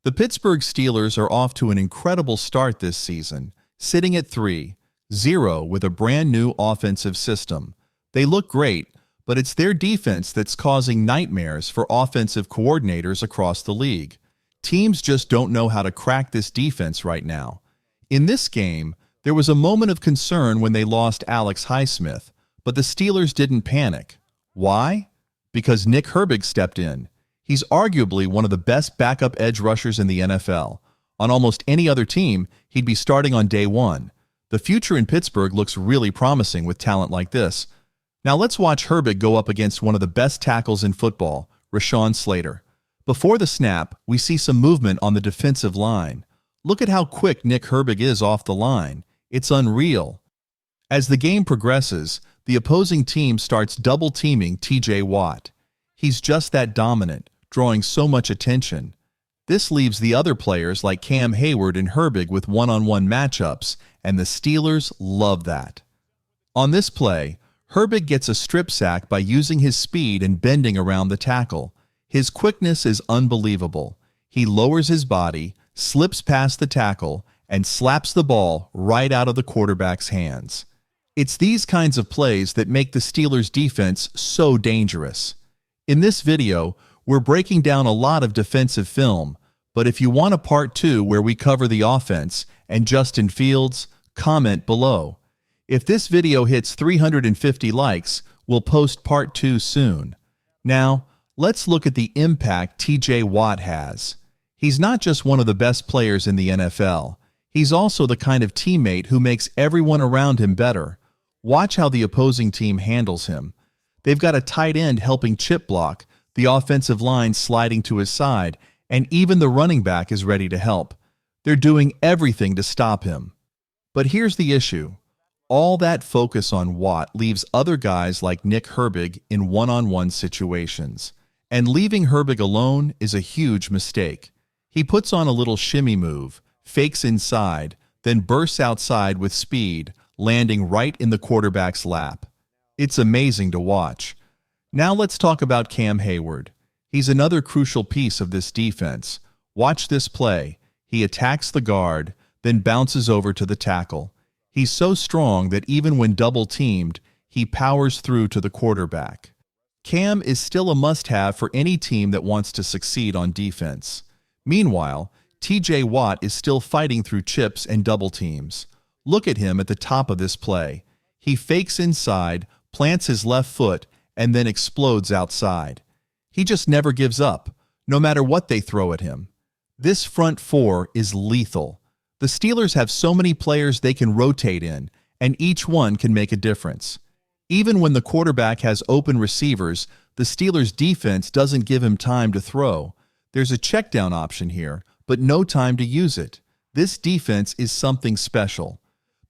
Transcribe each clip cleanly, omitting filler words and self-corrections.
The Pittsburgh Steelers are off to an incredible start this season, sitting at 3-0 with a brand new offensive system. They look great, but it's their defense that's causing nightmares for offensive coordinators across the league. Teams just don't know how to crack this defense right now. In this game, there was a moment of concern when they lost Alex Highsmith, but the Steelers didn't panic. Why? Because Nick Herbig stepped in. He's arguably one of the best backup edge rushers in the NFL. On almost any other team, he'd be starting on day one. The future in Pittsburgh looks really promising with talent like this. Now let's watch Herbig go up against one of the best tackles in football, Rashawn Slater. Before the snap, we see some movement on the defensive line. Look at how quick Nick Herbig is off the line. It's unreal. As the game progresses, the opposing team starts double-teaming TJ Watt. He's just that dominant, drawing so much attention. This leaves the other players like Cam Hayward and Herbig with one-on-one matchups, and the Steelers love that. On this play, Herbig gets a strip sack by using his speed and bending around the tackle. His quickness is unbelievable. He lowers his body, slips past the tackle, and slaps the ball right out of the quarterback's hands. It's these kinds of plays that make the Steelers' defense so dangerous. In this video, we're breaking down a lot of defensive film, but if you want a part 2 where we cover the offense and Justin Fields, comment below. If this video hits 350 likes, we'll post part 2 soon. Now, let's look at the impact TJ Watt has. He's not just one of the best players in the NFL. He's also the kind of teammate who makes everyone around him better. Watch how the opposing team handles him. They've got a tight end helping chip block, the offensive line sliding to his side, and even the running back is ready to help. They're doing everything to stop him. But here's the issue. All that focus on Watt leaves other guys like Nick Herbig in one-on-one situations. And leaving Herbig alone is a huge mistake. He puts on a little shimmy move, fakes inside, then bursts outside with speed, landing right in the quarterback's lap. It's amazing to watch. Now let's talk about Cam Hayward. He's another crucial piece of this defense. Watch this play. He attacks the guard, then bounces over to the tackle. He's so strong that even when double-teamed, he powers through to the quarterback. Cam is still a must-have for any team that wants to succeed on defense. Meanwhile, TJ Watt is still fighting through chips and double teams. Look at him at the top of this play. He fakes inside, plants his left foot, and then explodes outside. He just never gives up, no matter what they throw at him. This front four is lethal. The Steelers have so many players they can rotate in, and each one can make a difference. Even when the quarterback has open receivers, the Steelers' defense doesn't give him time to throw. There's a checkdown option here, but no time to use it. This defense is something special.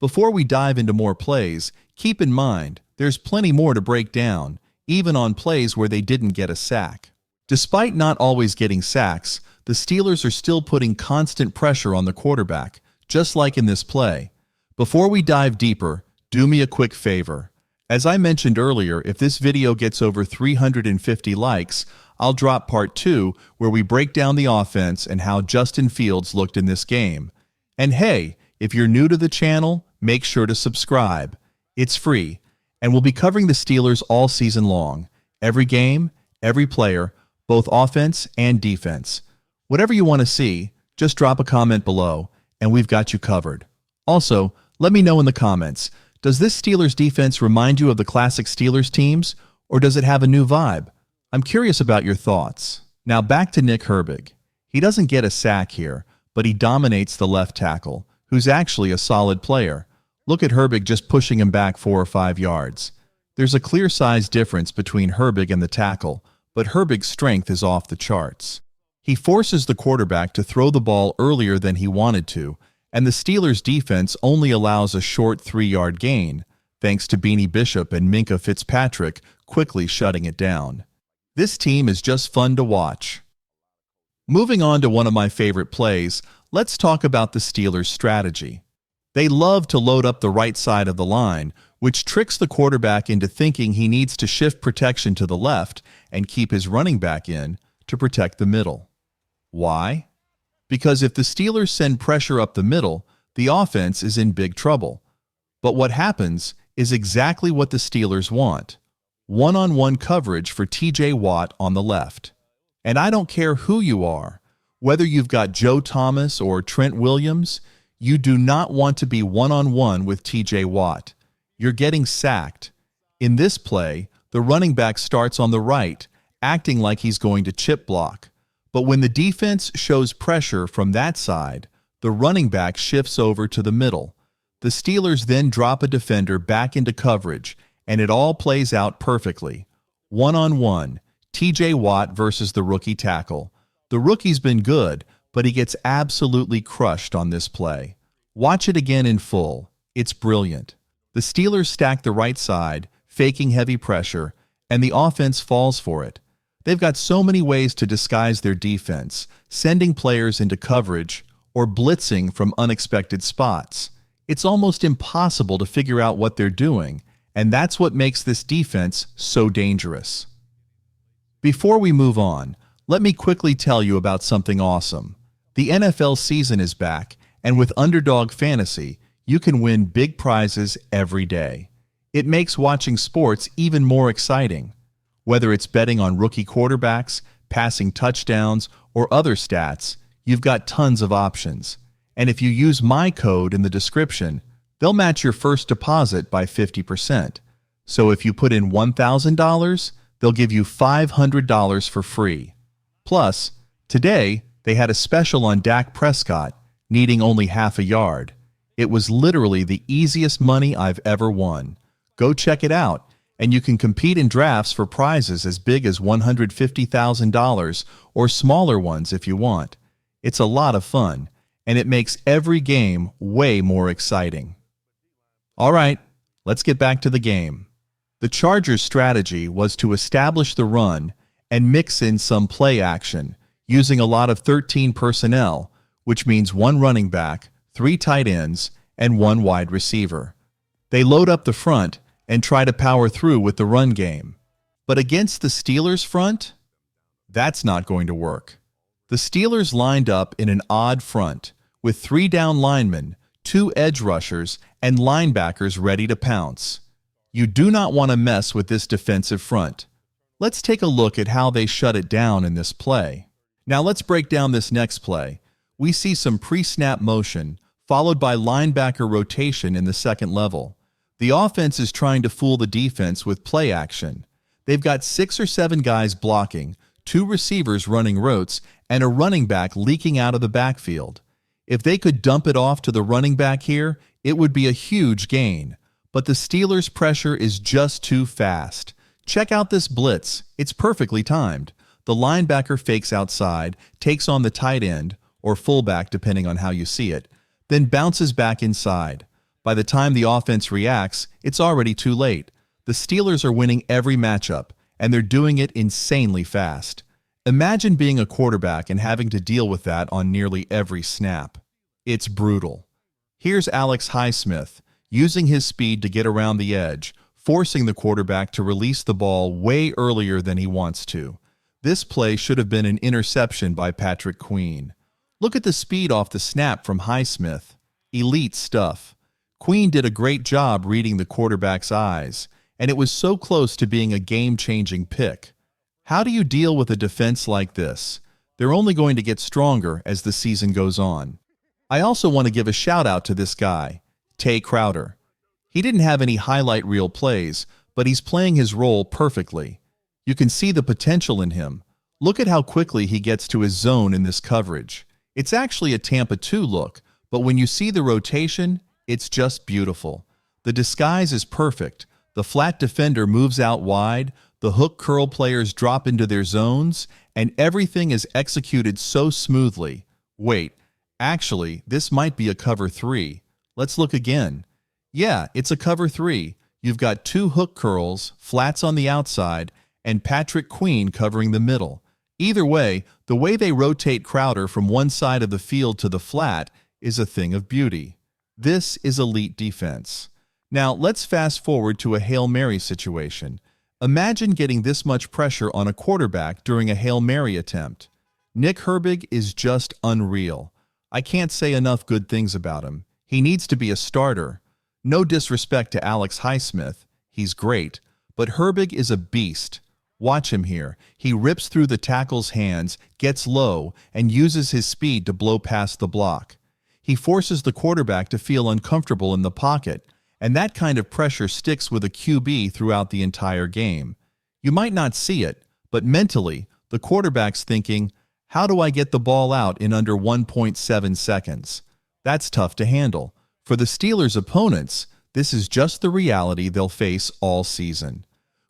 Before we dive into more plays, keep in mind, there's plenty more to break down, even on plays where they didn't get a sack. Despite not always getting sacks, the Steelers are still putting constant pressure on the quarterback, just like in this play. Before we dive deeper, do me a quick favor. As I mentioned earlier, if this video gets over 350 likes, I'll drop part 2 where we break down the offense and how Justin Fields looked in this game. And hey, if you're new to the channel, make sure to subscribe. It's free, and we'll be covering the Steelers all season long. Every game, every player, both offense and defense. Whatever you want to see, just drop a comment below, and we've got you covered. Also, let me know in the comments, does this Steelers defense remind you of the classic Steelers teams, or does it have a new vibe? I'm curious about your thoughts. Now back to Nick Herbig. He doesn't get a sack here, but he dominates the left tackle, who's actually a solid player. Look at Herbig just pushing him back 4 or 5 yards. There's a clear size difference between Herbig and the tackle, but Herbig's strength is off the charts. He forces the quarterback to throw the ball earlier than he wanted to, and the Steelers' defense only allows a short 3-yard gain, thanks to Beanie Bishop and Minka Fitzpatrick quickly shutting it down. This team is just fun to watch. Moving on to one of my favorite plays, let's talk about the Steelers' strategy. They love to load up the right side of the line, which tricks the quarterback into thinking he needs to shift protection to the left and keep his running back in to protect the middle. Why? because if the Steelers send pressure up the middle, the offense is in big trouble. But what happens is exactly what the Steelers want: one-on-one coverage for TJ Watt on the left. And I don't care who you are, whether you've got Joe Thomas or Trent Williams, you do not want to be one-on-one with TJ Watt. You're getting sacked. In this play, the running back starts on the right, acting like he's going to chip block. But when the defense shows pressure from that side, the running back shifts over to the middle. The Steelers then drop a defender back into coverage, and it all plays out perfectly. One-on-one, TJ Watt versus the rookie tackle. The rookie's been good, but he gets absolutely crushed on this play. Watch it again in full. It's brilliant. The Steelers stack the right side, faking heavy pressure, and the offense falls for it. They've got so many ways to disguise their defense, sending players into coverage or blitzing from unexpected spots. It's almost impossible to figure out what they're doing, and that's what makes this defense so dangerous. Before we move on, let me quickly tell you about something awesome. The NFL season is back, and with Underdog Fantasy, you can win big prizes every day. It makes watching sports even more exciting. Whether it's betting on rookie quarterbacks, passing touchdowns, or other stats, you've got tons of options. And if you use my code in the description, they'll match your first deposit by 50%. So if you put in $1,000, they'll give you $500 for free. Plus, today, they had a special on Dak Prescott, needing only half a yard. It was literally the easiest money I've ever won. Go check it out, and you can compete in drafts for prizes as big as $150,000 or smaller ones if you want. It's a lot of fun, and it makes every game way more exciting. All right, let's get back to the game. The Chargers' strategy was to establish the run and mix in some play action, using a lot of 13 personnel, which means one running back, 3 tight ends, and 1 wide receiver. They load up the front and try to power through with the run game. But against the Steelers' front, that's not going to work. The Steelers lined up in an odd front, with 3 down linemen, 2 edge rushers, and linebackers ready to pounce. You do not want to mess with this defensive front. Let's take a look at how they shut it down in this play. Now let's break down this next play. We see some pre-snap motion, followed by linebacker rotation in the second level. The offense is trying to fool the defense with play action. They've got 6 or 7 guys blocking, 2 receivers running routes, and a running back leaking out of the backfield. If they could dump it off to the running back here, it would be a huge gain. But the Steelers' pressure is just too fast. Check out this blitz. It's perfectly timed. The linebacker fakes outside, takes on the tight end, or fullback depending on how you see it, then bounces back inside. By the time the offense reacts, it's already too late. The Steelers are winning every matchup, and they're doing it insanely fast. Imagine being a quarterback and having to deal with that on nearly every snap. It's brutal. Here's Alex Highsmith, using his speed to get around the edge, forcing the quarterback to release the ball way earlier than he wants to. This play should have been an interception by Patrick Queen. Look at the speed off the snap from Highsmith. Elite stuff. Queen did a great job reading the quarterback's eyes, and it was so close to being a game-changing pick. How do you deal with a defense like this? They're only going to get stronger as the season goes on. I also want to give a shout-out to this guy, Tay Crowder. He didn't have any highlight reel plays, but he's playing his role perfectly. You can see the potential in him. Look at how quickly he gets to his zone in this coverage. It's actually a Tampa 2 look, but when you see the rotation, it's just beautiful. The disguise is perfect. The flat defender moves out wide, the hook curl players drop into their zones, and everything is executed so smoothly. Wait, actually, this might be a cover 3. Let's look again. Yeah, it's a cover 3. You've got 2 hook curls, flats on the outside, and Patrick Queen covering the middle. Either way, the way they rotate Crowder from one side of the field to the flat is a thing of beauty. This is elite defense. Now, let's fast forward to a Hail Mary situation. Imagine getting this much pressure on a quarterback during a Hail Mary attempt. Nick Herbig is just unreal. I can't say enough good things about him. He needs to be a starter. No disrespect to Alex Highsmith. He's great. But Herbig is a beast. Watch him here. He rips through the tackle's hands, gets low, and uses his speed to blow past the block. He forces the quarterback to feel uncomfortable in the pocket, and that kind of pressure sticks with a QB throughout the entire game. You might not see it, but mentally, the quarterback's thinking, how do I get the ball out in under 1.7 seconds? That's tough to handle. For the Steelers' opponents, this is just the reality they'll face all season.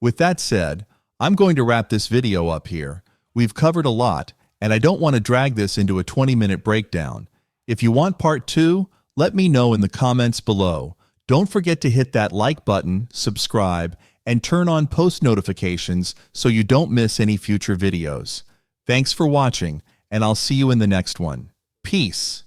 With that said, I'm going to wrap this video up here. We've covered a lot, and I don't want to drag this into a 20-minute breakdown. If you want part 2, let me know in the comments below. Don't forget to hit that like button, subscribe, and turn on post notifications so you don't miss any future videos. Thanks for watching, and I'll see you in the next one. Peace.